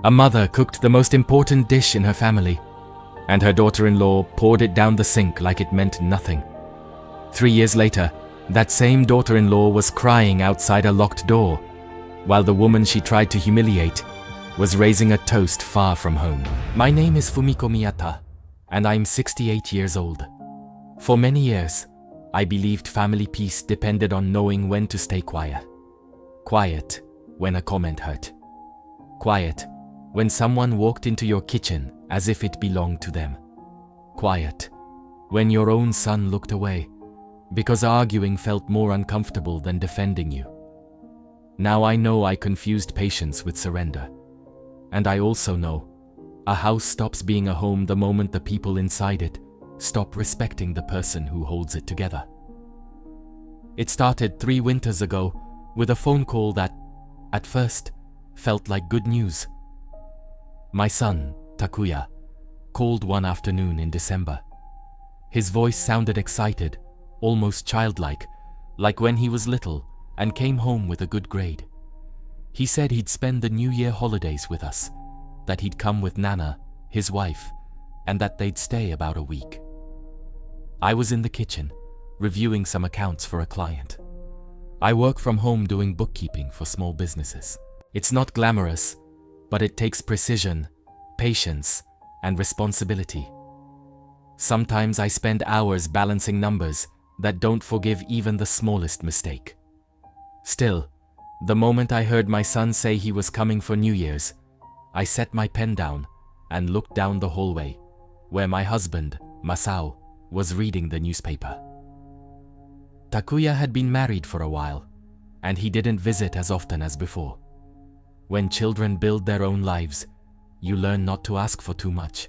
A mother cooked the most important dish in her family, and her daughter-in-law poured it down the sink like it meant nothing. 3 years later, that same daughter-in-law was crying outside a locked door, while the woman she tried to humiliate was raising a toast far from home. My name is Fumiko Miyata, and I'm 68 years old. For many years, I believed family peace depended on knowing when to stay quiet. Quiet when a comment hurt. Quiet when someone walked into your kitchen as if it belonged to them. Quiet when your own son looked away because arguing felt more uncomfortable than defending you. Now I know I confused patience with surrender. And I also know a house stops being a home the moment the people inside it stop respecting the person who holds it together. It started 3 winters ago with a phone call that, at first, felt like good news. My son, Takuya, called one afternoon in December. His voice sounded excited, almost childlike, like when he was little and came home with a good grade. He said he'd spend the New Year holidays with us, that he'd come with Nana, his wife, and that they'd stay about a week. I was in the kitchen, reviewing some accounts for a client. I work from home doing bookkeeping for small businesses. It's not glamorous, but it takes precision, patience, and responsibility. Sometimes I spend hours balancing numbers that don't forgive even the smallest mistake. Still, the moment I heard my son say he was coming for New Year's, I set my pen down and looked down the hallway, where my husband, Masao, was reading the newspaper. Takuya had been married for a while, and he didn't visit as often as before. When children build their own lives, you learn not to ask for too much.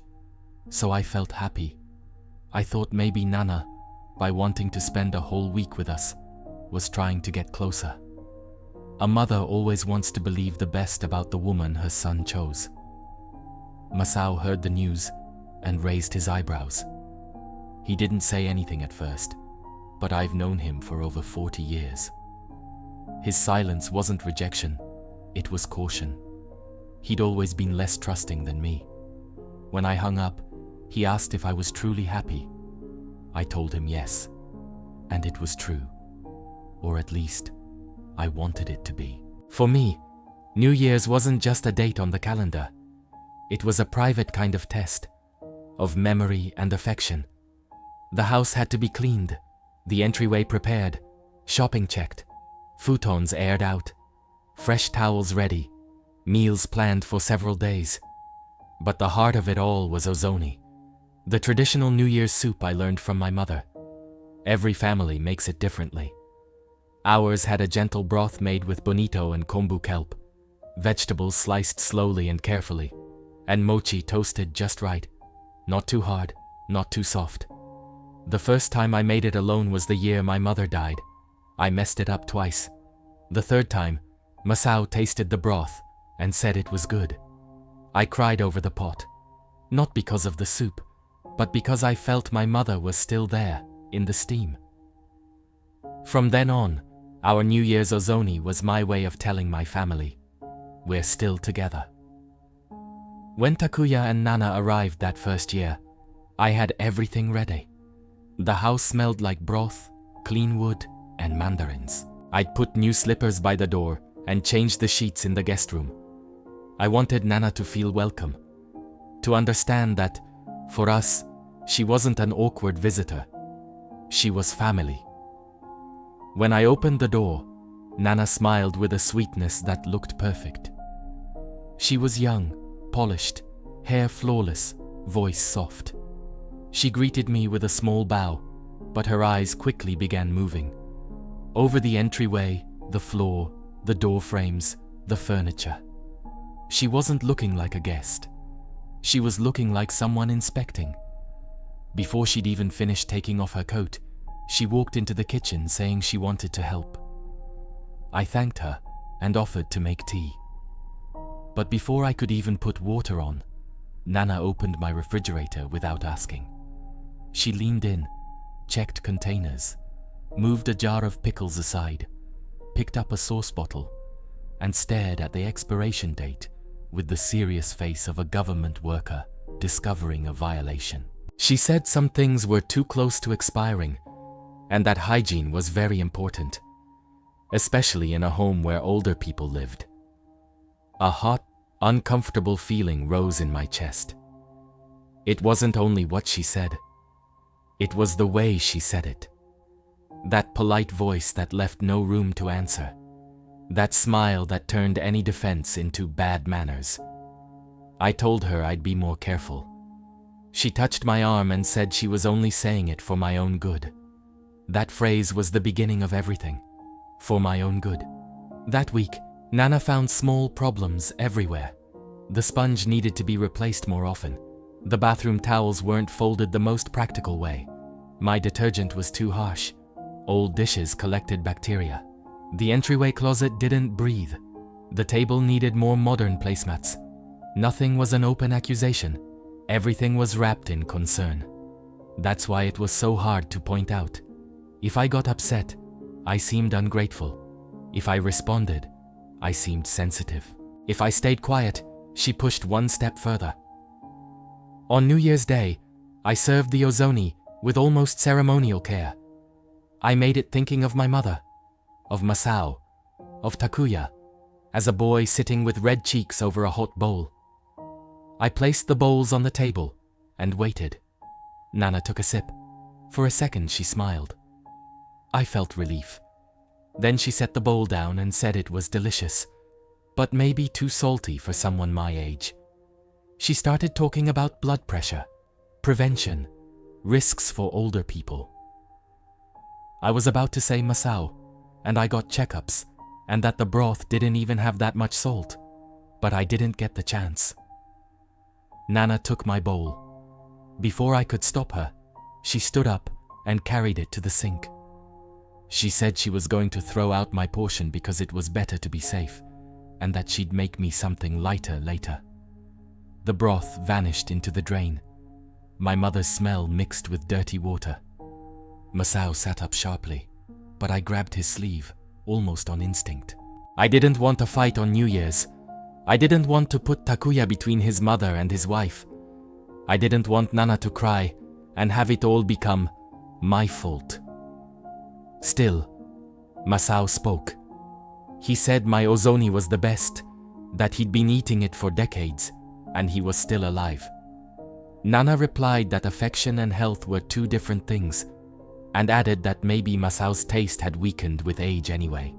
So I felt happy. I thought maybe Nana, by wanting to spend a whole week with us, was trying to get closer. A mother always wants to believe the best about the woman her son chose. Masao heard the news and raised his eyebrows. He didn't say anything at first, but I've known him for over 40 years. His silence wasn't rejection, it was caution. He'd always been less trusting than me. When I hung up, he asked if I was truly happy. I told him yes, and it was true. Or at least, I wanted it to be. For me, New Year's wasn't just a date on the calendar. It was a private kind of test, of memory and affection. The house had to be cleaned, the entryway prepared, shopping checked, futons aired out, fresh towels ready, meals planned for several days. But the heart of it all was ozoni, the traditional New Year's soup I learned from my mother. Every family makes it differently. Ours had a gentle broth made with bonito and kombu kelp, vegetables sliced slowly and carefully, and mochi toasted just right, not too hard, not too soft. The first time I made it alone was the year my mother died. I messed it up twice. The third time, Masao tasted the broth and said it was good. I cried over the pot, not because of the soup, but because I felt my mother was still there, in the steam. From then on, our New Year's ozoni was my way of telling my family, we're still together. When Takuya and Nana arrived that first year, I had everything ready. The house smelled like broth, clean wood, and mandarins. I'd put new slippers by the door and changed the sheets in the guest room. I wanted Nana to feel welcome, to understand that, for us, she wasn't an awkward visitor. She was family. When I opened the door, Nana smiled with a sweetness that looked perfect. She was young, polished, hair flawless, voice soft. She greeted me with a small bow, but her eyes quickly began moving. Over the entryway, the floor, the door frames, the furniture. She wasn't looking like a guest. She was looking like someone inspecting. Before she'd even finished taking off her coat, she walked into the kitchen saying she wanted to help. I thanked her and offered to make tea. But before I could even put water on, Nana opened my refrigerator without asking. She leaned in, checked containers, moved a jar of pickles aside, picked up a sauce bottle, and stared at the expiration date with the serious face of a government worker discovering a violation. She said some things were too close to expiring and that hygiene was very important, especially in a home where older people lived. A hot, uncomfortable feeling rose in my chest. It wasn't only what she said. It was the way she said it. That polite voice that left no room to answer. That smile that turned any defense into bad manners. I told her I'd be more careful. She touched my arm and said she was only saying it for my own good. That phrase was the beginning of everything. For my own good. That week, Nana found small problems everywhere. The sponge needed to be replaced more often. The bathroom towels weren't folded the most practical way. My detergent was too harsh. Old dishes collected bacteria. The entryway closet didn't breathe. The table needed more modern placemats. Nothing was an open accusation. Everything was wrapped in concern. That's why it was so hard to point out. If I got upset, I seemed ungrateful. If I responded, I seemed sensitive. If I stayed quiet, she pushed one step further. On New Year's Day, I served the ozoni with almost ceremonial care. I made it thinking of my mother, of Masao, of Takuya, as a boy sitting with red cheeks over a hot bowl. I placed the bowls on the table and waited. Nana took a sip. For a second she smiled. I felt relief. Then she set the bowl down and said it was delicious, but maybe too salty for someone my age. She started talking about blood pressure, prevention, risks for older people. I was about to say Masao, and I got checkups, and that the broth didn't even have that much salt, but I didn't get the chance. Nana took my bowl. Before I could stop her, she stood up and carried it to the sink. She said she was going to throw out my portion because it was better to be safe, and that she'd make me something lighter later. The broth vanished into the drain. My mother's smell mixed with dirty water. Masao sat up sharply, but I grabbed his sleeve, almost on instinct. I didn't want a fight on New Year's. I didn't want to put Takuya between his mother and his wife. I didn't want Nana to cry and have it all become my fault. Still, Masao spoke. He said my ozoni was the best, that he'd been eating it for decades, and he was still alive. Nana replied that affection and health were two different things, and added that maybe Masao's taste had weakened with age anyway.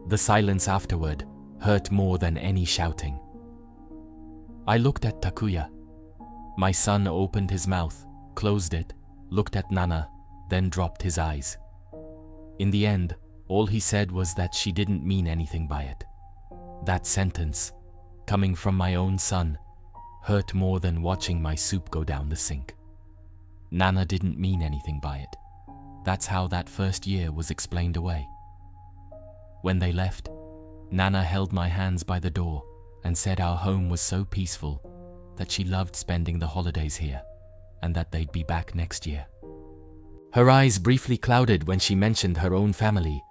The silence afterward hurt more than any shouting. I looked at Takuya. My son opened his mouth, closed it, looked at Nana, then dropped his eyes. In the end, all he said was that she didn't mean anything by it. That sentence, coming from my own son, hurt more than watching my soup go down the sink. Nana didn't mean anything by it. That's how that first year was explained away. When they left, Nana held my hands by the door and said our home was so peaceful that she loved spending the holidays here and that they'd be back next year. Her eyes briefly clouded when she mentioned her own family,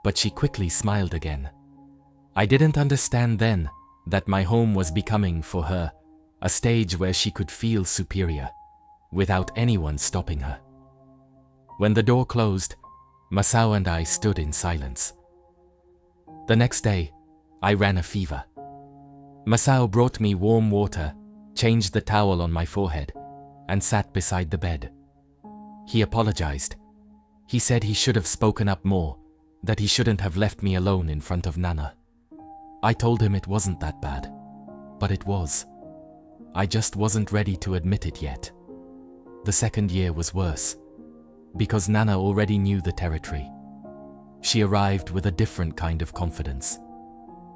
but she quickly smiled again. I didn't understand then that my home was becoming, for her, a stage where she could feel superior, without anyone stopping her. When the door closed, Masao and I stood in silence. The next day, I ran a fever. Masao brought me warm water, changed the towel on my forehead, and sat beside the bed. He apologized. He said he should have spoken up more, that he shouldn't have left me alone in front of Nana. I told him it wasn't that bad, but it was. I just wasn't ready to admit it yet. The second year was worse, because Nana already knew the territory. She arrived with a different kind of confidence.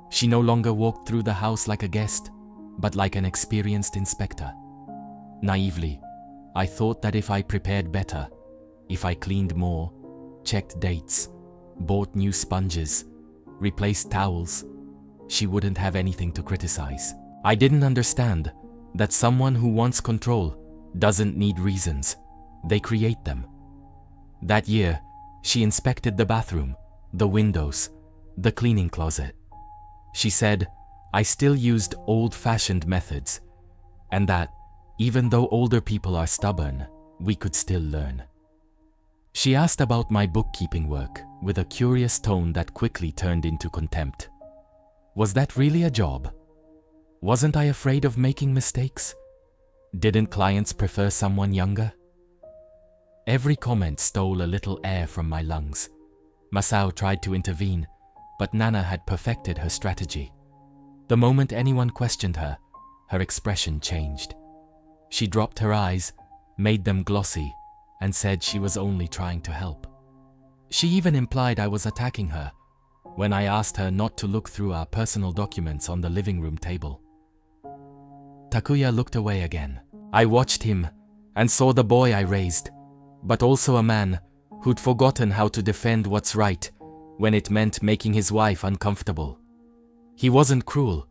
She no longer walked through the house like a guest, but like an experienced inspector. Naively, I thought that if I prepared better, if I cleaned more, checked dates, bought new sponges, replaced towels, she wouldn't have anything to criticize. I didn't understand that someone who wants control doesn't need reasons. They create them. That year, she inspected the bathroom, the windows, the cleaning closet. She said, I still used old-fashioned methods, and that, even though older people are stubborn, we could still learn. She asked about my bookkeeping work with a curious tone that quickly turned into contempt. Was that really a job? Wasn't I afraid of making mistakes? Didn't clients prefer someone younger? Every comment stole a little air from my lungs. Masao tried to intervene, but Nana had perfected her strategy. The moment anyone questioned her, her expression changed. She dropped her eyes, made them glossy, and said she was only trying to help. She even implied I was attacking her when I asked her not to look through our personal documents on the living room table. Takuya looked away again. I watched him and saw the boy I raised, but also a man who'd forgotten how to defend what's right when it meant making his wife uncomfortable. He wasn't cruel.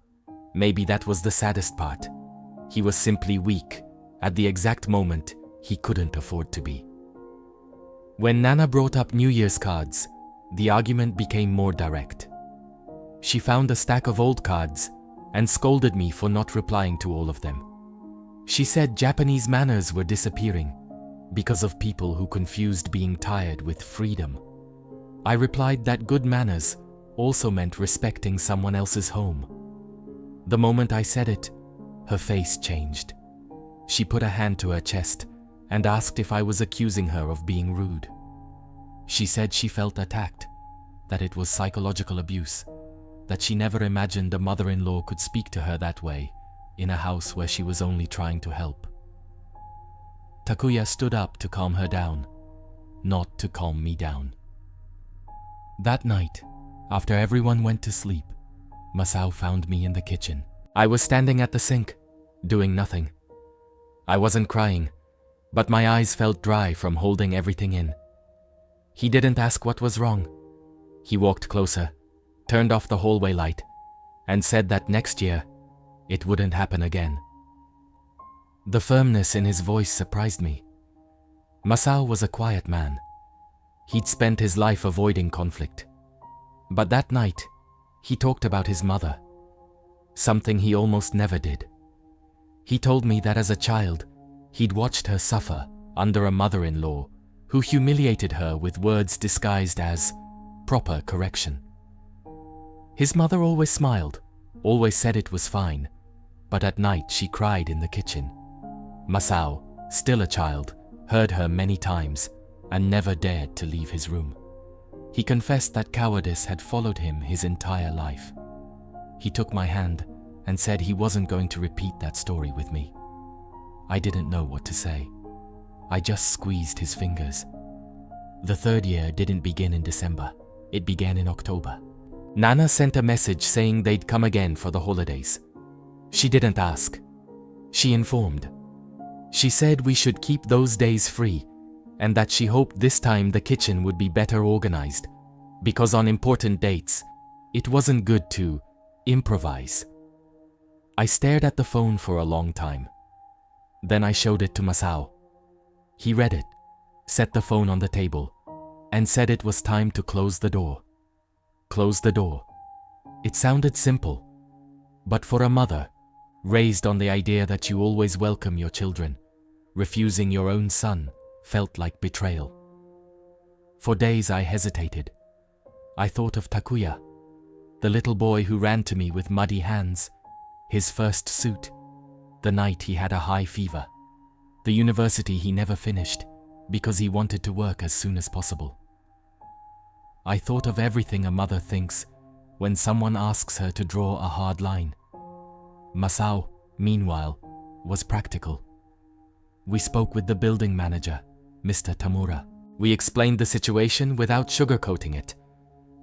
Maybe that was the saddest part. He was simply weak at the exact moment he couldn't afford to be. When Nana brought up New Year's cards, the argument became more direct. She found a stack of old cards and scolded me for not replying to all of them. She said Japanese manners were disappearing because of people who confused being tired with freedom. I replied that good manners also meant respecting someone else's home. The moment I said it, her face changed. She put a hand to her chest and asked if I was accusing her of being rude. She said she felt attacked, that it was psychological abuse, that she never imagined a mother-in-law could speak to her that way in a house where she was only trying to help. Takuya stood up to calm her down, not to calm me down. That night, after everyone went to sleep, Masao found me in the kitchen. I was standing at the sink, doing nothing. I wasn't crying, but my eyes felt dry from holding everything in. He didn't ask what was wrong. He walked closer, turned off the hallway light, and said that next year, it wouldn't happen again. The firmness in his voice surprised me. Masao was a quiet man. He'd spent his life avoiding conflict. But that night, he talked about his mother, something he almost never did. He told me that as a child, he'd watched her suffer under a mother-in-law who humiliated her with words disguised as proper correction. His mother always smiled, always said it was fine, but at night she cried in the kitchen. Masao, still a child, heard her many times and never dared to leave his room. He confessed that cowardice had followed him his entire life. He took my hand and said he wasn't going to repeat that story with me. I didn't know what to say. I just squeezed his fingers. The third year didn't begin in December. It began in October. Nana sent a message saying they'd come again for the holidays. She didn't ask. She informed. She said we should keep those days free and that she hoped this time the kitchen would be better organized because on important dates, it wasn't good to improvise. I stared at the phone for a long time. Then I showed it to Masao. He read it, set the phone on the table, and said it was time to close the door. Close the door. It sounded simple, but for a mother, raised on the idea that you always welcome your children, refusing your own son felt like betrayal. For days I hesitated. I thought of Takuya, the little boy who ran to me with muddy hands, his first suit, the night he had a high fever, the university he never finished because he wanted to work as soon as possible. I thought of everything a mother thinks when someone asks her to draw a hard line. Masao, meanwhile, was practical. We spoke with the building manager, Mr. Tamura. We explained the situation without sugarcoating it.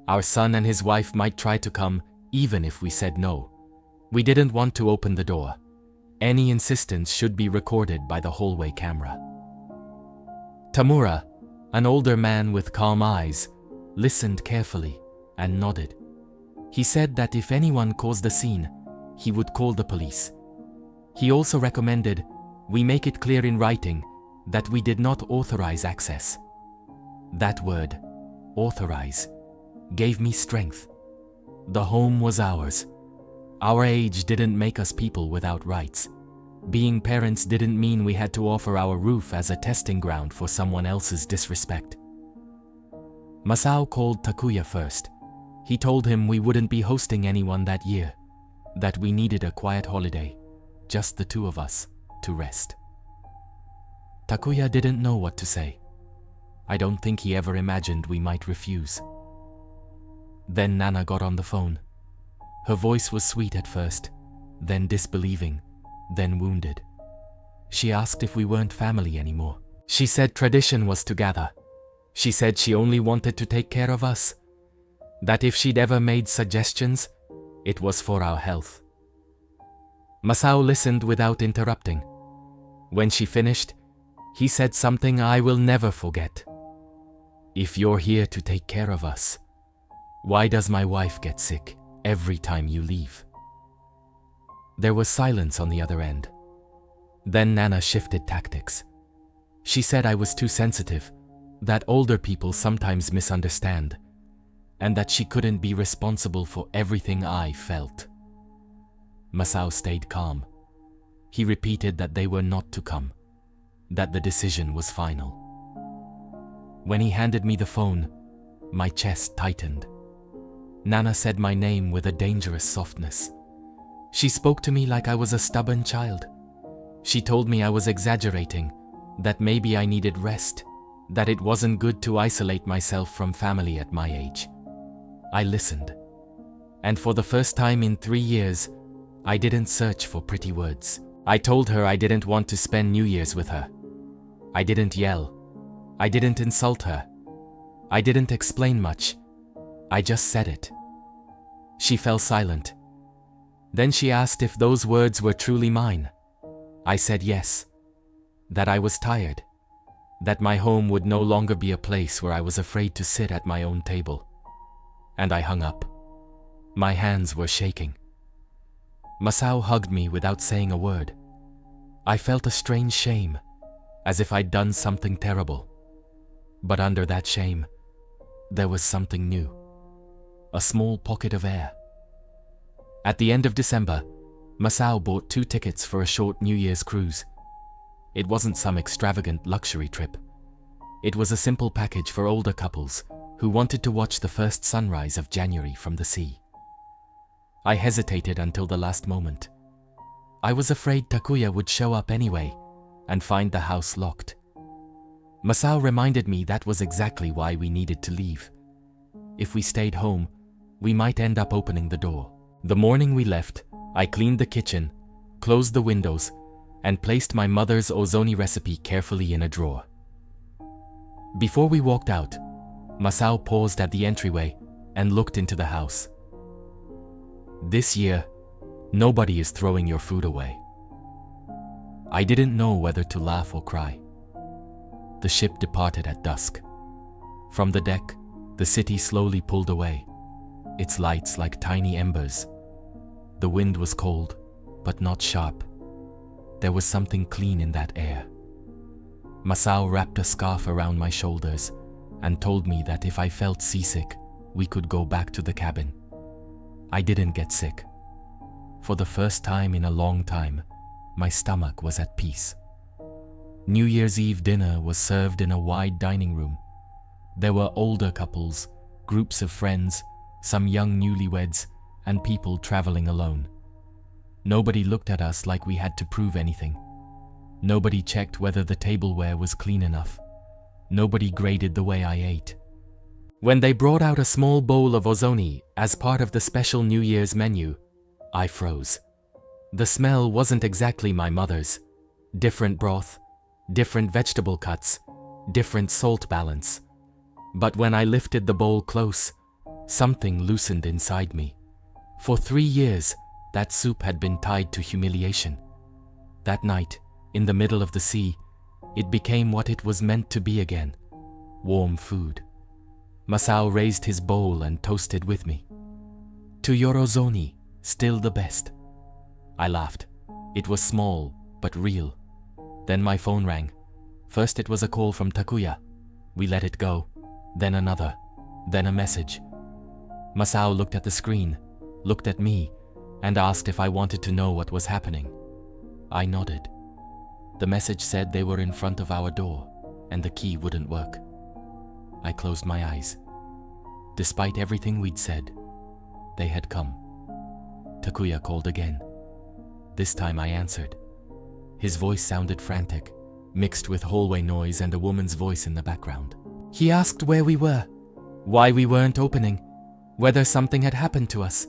Our son and his wife might try to come even if we said no. We didn't want to open the door. Any insistence should be recorded by the hallway camera. Tamura, an older man with calm eyes, listened carefully and nodded. He said that if anyone caused a scene, he would call the police. He also recommended we make it clear in writing that we did not authorize access. That word, authorize, gave me strength. The home was ours. Our age didn't make us people without rights. Being parents didn't mean we had to offer our roof as a testing ground for someone else's disrespect. Masao called Takuya first. He told him we wouldn't be hosting anyone that year, that we needed a quiet holiday, just the two of us, to rest. Takuya didn't know what to say. I don't think he ever imagined we might refuse. Then Nana got on the phone. Her voice was sweet at first, then disbelieving, then wounded. She asked if we weren't family anymore. She said tradition was to gather. She said she only wanted to take care of us. That if she'd ever made suggestions, it was for our health. Masao listened without interrupting. When she finished, he said something I will never forget. If you're here to take care of us, why does my wife get sick every time you leave? There was silence on the other end. Then Nana shifted tactics. She said I was too sensitive, that older people sometimes misunderstand, and that she couldn't be responsible for everything I felt. Masao stayed calm. He repeated that they were not to come, that the decision was final. When he handed me the phone, my chest tightened. Nana said my name with a dangerous softness. She spoke to me like I was a stubborn child. She told me I was exaggerating, that maybe I needed rest, that it wasn't good to isolate myself from family at my age. I listened. And for the first time in 3 years, I didn't search for pretty words. I told her I didn't want to spend New Year's with her. I didn't yell. I didn't insult her. I didn't explain much. I just said it. She fell silent. Then she asked if those words were truly mine. I said yes. That I was tired. That my home would no longer be a place where I was afraid to sit at my own table. And I hung up. My hands were shaking. Masao hugged me without saying a word. I felt a strange shame, as if I'd done something terrible. But under that shame, there was something new. A small pocket of air. At the end of December, Masao bought 2 tickets for a short New Year's cruise. It wasn't some extravagant luxury trip. It was a simple package for older couples who wanted to watch the first sunrise of January from the sea. I hesitated until the last moment. I was afraid Takuya would show up anyway and find the house locked. Masao reminded me that was exactly why we needed to leave. If we stayed home, we might end up opening the door. The morning we left, I cleaned the kitchen, closed the windows, and placed my mother's ozoni recipe carefully in a drawer. Before we walked out, Masao paused at the entryway and looked into the house. This year, nobody is throwing your food away. I didn't know whether to laugh or cry. The ship departed at dusk. From the deck, the city slowly pulled away, its lights like tiny embers. The wind was cold, but not sharp. There was something clean in that air. Masao wrapped a scarf around my shoulders and told me that if I felt seasick, we could go back to the cabin. I didn't get sick. For the first time in a long time, my stomach was at peace. New Year's Eve dinner was served in a wide dining room. There were older couples, groups of friends, some young newlyweds, and people traveling alone. Nobody looked at us like we had to prove anything. Nobody checked whether the tableware was clean enough. Nobody graded the way I ate. When they brought out a small bowl of ozoni as part of the special New Year's menu, I froze. The smell wasn't exactly my mother's. Different broth, different vegetable cuts, different salt balance. But when I lifted the bowl close, something loosened inside me. For 3 years, that soup had been tied to humiliation. That night, in the middle of the sea, it became what it was meant to be again: warm food. Masao raised his bowl and toasted with me. To your ozoni, still the best. I laughed. It was small, but real. Then my phone rang. First it was a call from Takuya. We let it go. Then another. Then a message. Masao looked at the screen, looked at me, and asked if I wanted to know what was happening. I nodded. The message said they were in front of our door and the key wouldn't work. I closed my eyes. Despite everything we'd said, they had come. Takuya called again. This time I answered. His voice sounded frantic, mixed with hallway noise and a woman's voice in the background. He asked where we were, why we weren't opening, whether something had happened to us.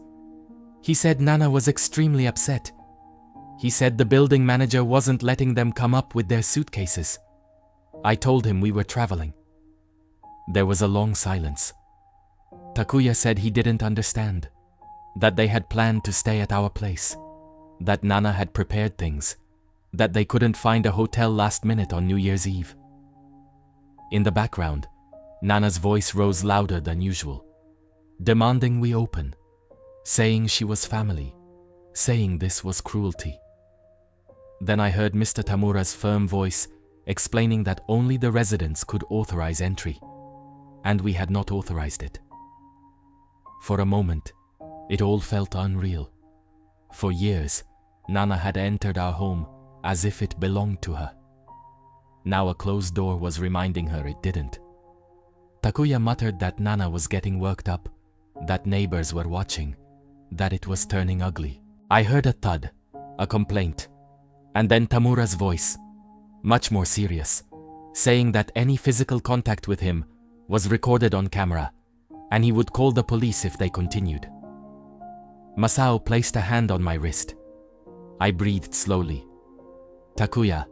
He said Nana was extremely upset. He said the building manager wasn't letting them come up with their suitcases. I told him we were traveling. There was a long silence. Takuya said he didn't understand, that they had planned to stay at our place, that Nana had prepared things, that they couldn't find a hotel last minute on New Year's Eve. In the background, Nana's voice rose louder than usual, demanding we open, saying she was family, saying this was cruelty. Then I heard Mr. Tamura's firm voice explaining that only the residents could authorize entry, and we had not authorized it. For a moment, it all felt unreal. For years, Nana had entered our home as if it belonged to her. Now a closed door was reminding her it didn't. Takuya muttered that Nana was getting worked up, that neighbors were watching, that it was turning ugly. I heard a thud, a complaint, and then Tamura's voice, much more serious, saying that any physical contact with him was recorded on camera, and he would call the police if they continued. Masao placed a hand on my wrist. I breathed slowly. Takuya,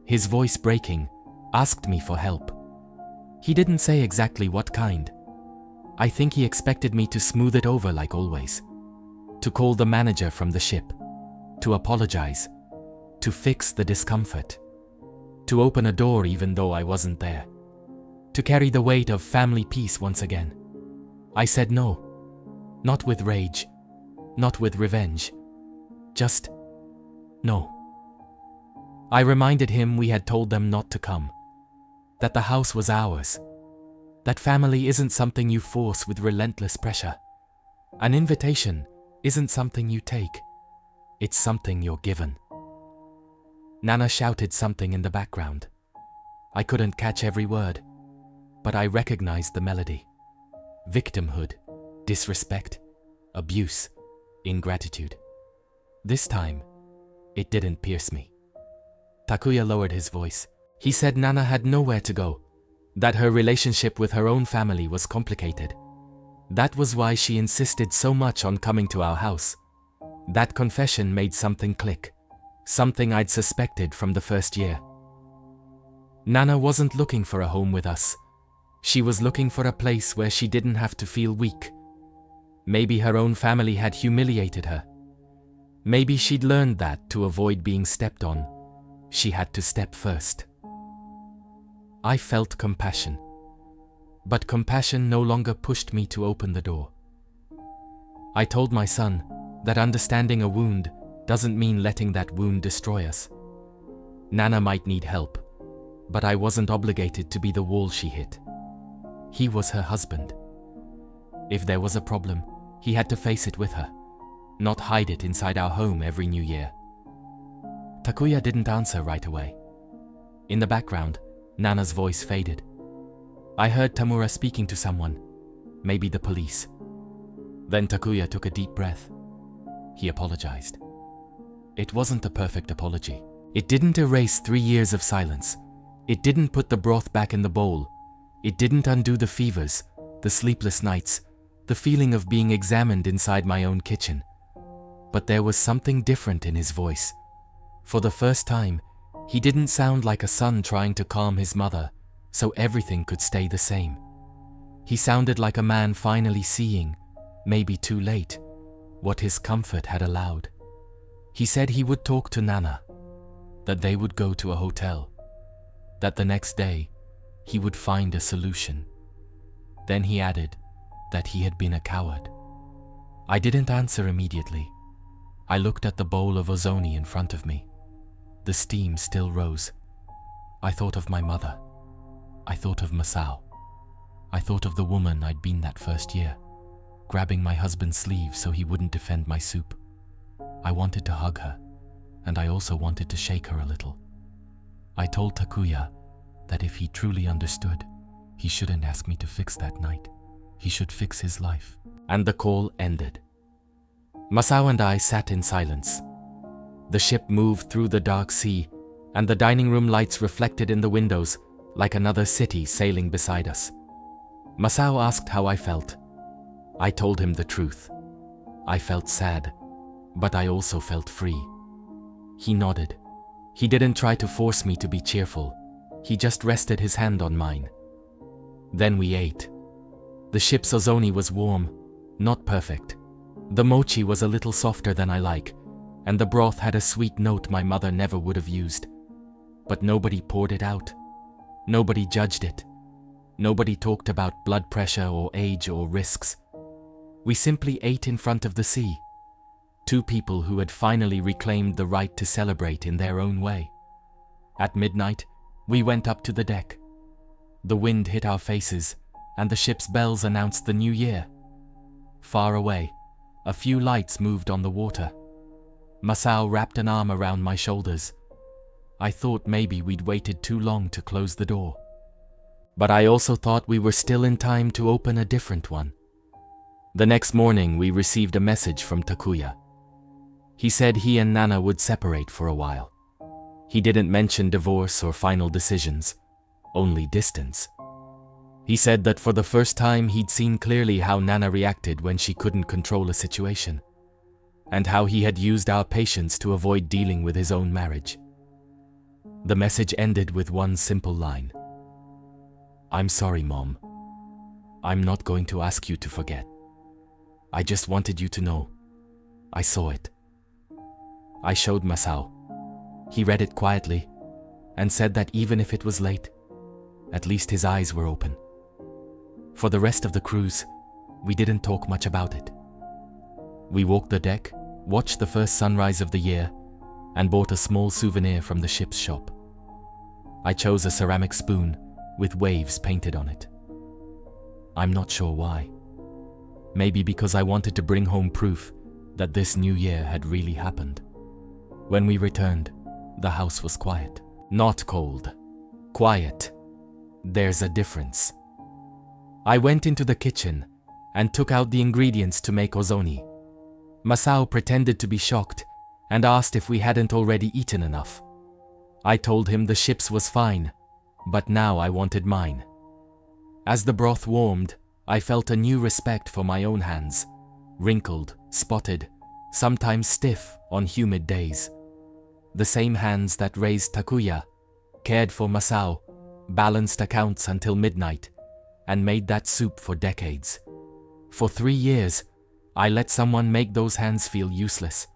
his voice breaking, asked me for help. He didn't say exactly what kind. I think he expected me to smooth it over like always, to call the manager from the ship, to apologize, to fix the discomfort, to open a door even though I wasn't there, to carry the weight of family peace once again. I said no, not with rage, not with revenge, just no. I reminded him we had told them not to come, that the house was ours, that family isn't something you force with relentless pressure. An invitation isn't something you take, it's something you're given. Nana shouted something in the background. I couldn't catch every word, but I recognized the melody. Victimhood, disrespect, abuse, ingratitude. This time, it didn't pierce me. Takuya lowered his voice. He said Nana had nowhere to go, that her relationship with her own family was complicated. That was why she insisted so much on coming to our house. That confession made something click, something I'd suspected from the first year. Nana wasn't looking for a home with us. She was looking for a place where she didn't have to feel weak. Maybe her own family had humiliated her. Maybe she'd learned that to avoid being stepped on, she had to step first. I felt compassion, but compassion no longer pushed me to open the door. I told my son that understanding a wound doesn't mean letting that wound destroy us. Nana might need help, but I wasn't obligated to be the wall she hit. He was her husband. If there was a problem, he had to face it with her, not hide it inside our home every New Year. Takuya didn't answer right away. In the background, Nana's voice faded. I heard Tamura speaking to someone, maybe the police. Then Takuya took a deep breath. He apologized. It wasn't a perfect apology. It didn't erase 3 years of silence. It didn't put the broth back in the bowl. It didn't undo the fevers, the sleepless nights, the feeling of being examined inside my own kitchen. But there was something different in his voice. For the first time, he didn't sound like a son trying to calm his mother, so everything could stay the same. He sounded like a man finally seeing, maybe too late, what his comfort had allowed. He said he would talk to Nana, that they would go to a hotel, that the next day he would find a solution. Then he added that he had been a coward. I didn't answer immediately. I looked at the bowl of ozoni in front of me. The steam still rose. I thought of my mother. I thought of Masao. I thought of the woman I'd been that first year, grabbing my husband's sleeve so he wouldn't defend my soup. I wanted to hug her, and I also wanted to shake her a little. I told Takuya that if he truly understood, he shouldn't ask me to fix that night. He should fix his life. And the call ended. Masao and I sat in silence. The ship moved through the dark sea, and the dining room lights reflected in the windows like another city sailing beside us. Masao asked how I felt. I told him the truth. I felt sad, but I also felt free. He nodded. He didn't try to force me to be cheerful. He just rested his hand on mine. Then we ate. The ship's ozoni was warm, not perfect. The mochi was a little softer than I like, and the broth had a sweet note my mother never would have used. But nobody poured it out. Nobody judged it. Nobody talked about blood pressure or age or risks. We simply ate in front of the sea. Two people who had finally reclaimed the right to celebrate in their own way. At midnight, we went up to the deck. The wind hit our faces, and the ship's bells announced the new year. Far away, a few lights moved on the water. Masao wrapped an arm around my shoulders. I thought maybe we'd waited too long to close the door. But I also thought we were still in time to open a different one. The next morning, we received a message from Takuya. He said he and Nana would separate for a while. He didn't mention divorce or final decisions, only distance. He said that for the first time he'd seen clearly how Nana reacted when she couldn't control a situation, and how he had used our patience to avoid dealing with his own marriage. The message ended with one simple line. "I'm sorry, Mom. I'm not going to ask you to forget. I just wanted you to know. I saw it." I showed Masao. He read it quietly and said that even if it was late, at least his eyes were open. For the rest of the cruise, we didn't talk much about it. We walked the deck, watched the first sunrise of the year, and bought a small souvenir from the ship's shop. I chose a ceramic spoon with waves painted on it. I'm not sure why. Maybe because I wanted to bring home proof that this new year had really happened. When we returned, the house was quiet. Not cold. Quiet. There's a difference. I went into the kitchen and took out the ingredients to make ozoni. Masao pretended to be shocked and asked if we hadn't already eaten enough. I told him the ship's was fine, but now I wanted mine. As the broth warmed, I felt a new respect for my own hands, wrinkled, spotted, sometimes stiff on humid days. The same hands that raised Takuya, cared for Masao, balanced accounts until midnight, and made that soup for decades. For 3 years, I let someone make those hands feel useless.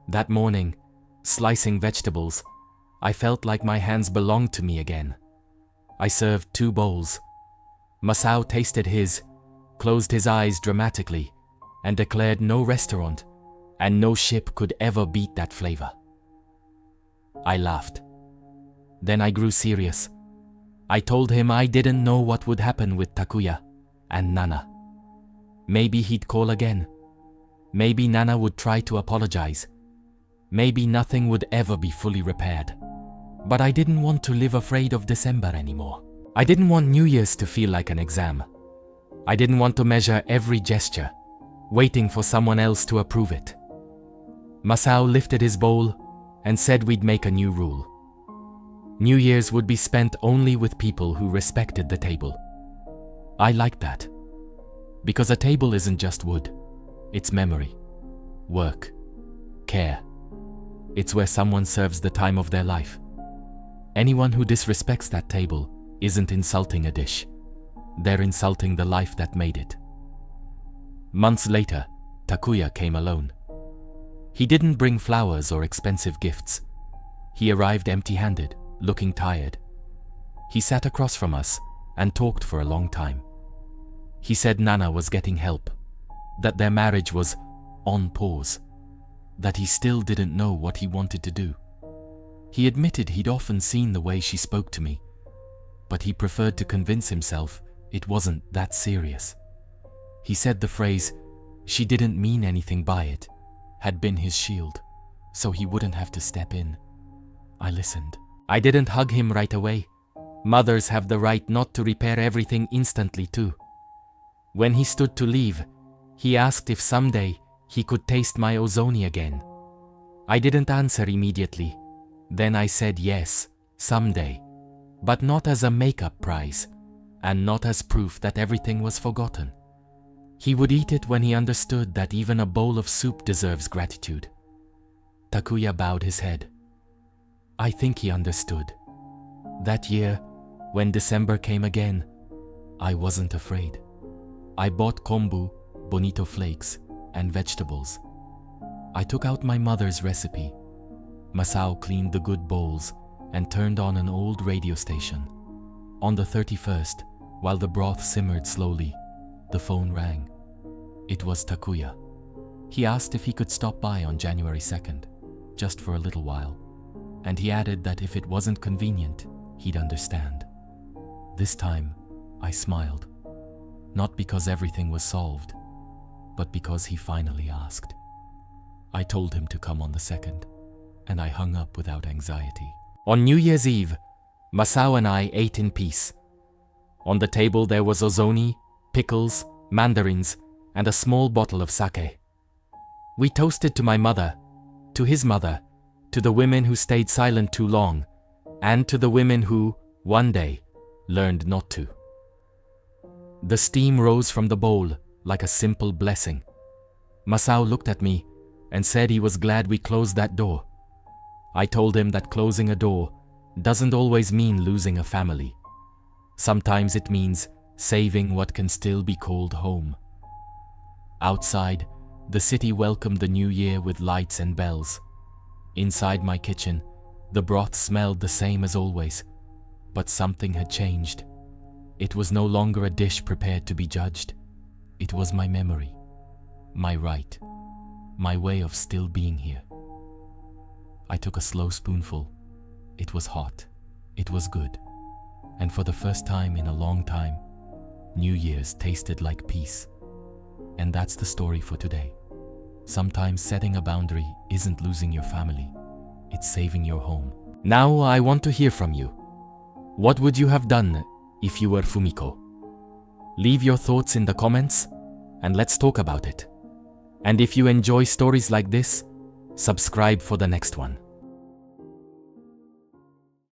That morning, slicing vegetables, I felt like my hands belonged to me again. I served 2 bowls. Masao tasted his, closed his eyes dramatically, and declared no restaurant and no ship could ever beat that flavor. I laughed. Then I grew serious. I told him I didn't know what would happen with Takuya and Nana. Maybe he'd call again. Maybe Nana would try to apologize. Maybe nothing would ever be fully repaired. But I didn't want to live afraid of December anymore. I didn't want New Year's to feel like an exam. I didn't want to measure every gesture, waiting for someone else to approve it. Masao lifted his bowl and said we'd make a new rule. New Year's would be spent only with people who respected the table. I liked that. Because a table isn't just wood. It's memory, work, care. It's where someone serves the time of their life. Anyone who disrespects that table isn't insulting a dish. They're insulting the life that made it. Months later, Takuya came alone. He didn't bring flowers or expensive gifts. He arrived empty-handed, looking tired. He sat across from us and talked for a long time. He said Nana was getting help, that their marriage was on pause, that he still didn't know what he wanted to do. He admitted he'd often seen the way she spoke to me, but he preferred to convince himself it wasn't that serious. He said the phrase, "She didn't mean anything by it," had been his shield, so he wouldn't have to step in. I listened. I didn't hug him right away. Mothers have the right not to repair everything instantly too. When he stood to leave, he asked if someday he could taste my ozoni again. I didn't answer immediately. Then I said yes, someday, but not as a makeup prize, and not as proof that everything was forgotten. He would eat it when he understood that even a bowl of soup deserves gratitude. Takuya bowed his head. I think he understood. That year, when December came again, I wasn't afraid. I bought kombu, bonito flakes, and vegetables. I took out my mother's recipe. Masao cleaned the good bowls and turned on an old radio station. On the 31st, while the broth simmered slowly, the phone rang. It was Takuya. He asked if he could stop by on January 2nd, just for a little while, and he added that if it wasn't convenient, he'd understand. This time, I smiled, not because everything was solved, but because he finally asked. I told him to come on the 2nd, and I hung up without anxiety. On New Year's Eve, Masao and I ate in peace. On the table there was ozoni, pickles, mandarins, and a small bottle of sake. We toasted to my mother, to his mother, to the women who stayed silent too long, and to the women who, one day, learned not to. The steam rose from the bowl like a simple blessing. Masao looked at me and said he was glad we closed that door. I told him that closing a door doesn't always mean losing a family. Sometimes it means saving what can still be called home. Outside, the city welcomed the new year with lights and bells. Inside my kitchen, the broth smelled the same as always, but something had changed. It was no longer a dish prepared to be judged. It was my memory, my right, my way of still being here. I took a slow spoonful. It was hot. It was good. And for the first time in a long time, New Year's tasted like peace. And that's the story for today. Sometimes setting a boundary isn't losing your family. It's saving your home. Now I want to hear from you. What would you have done if you were Fumiko? Leave your thoughts in the comments and let's talk about it. And if you enjoy stories like this, subscribe for the next one.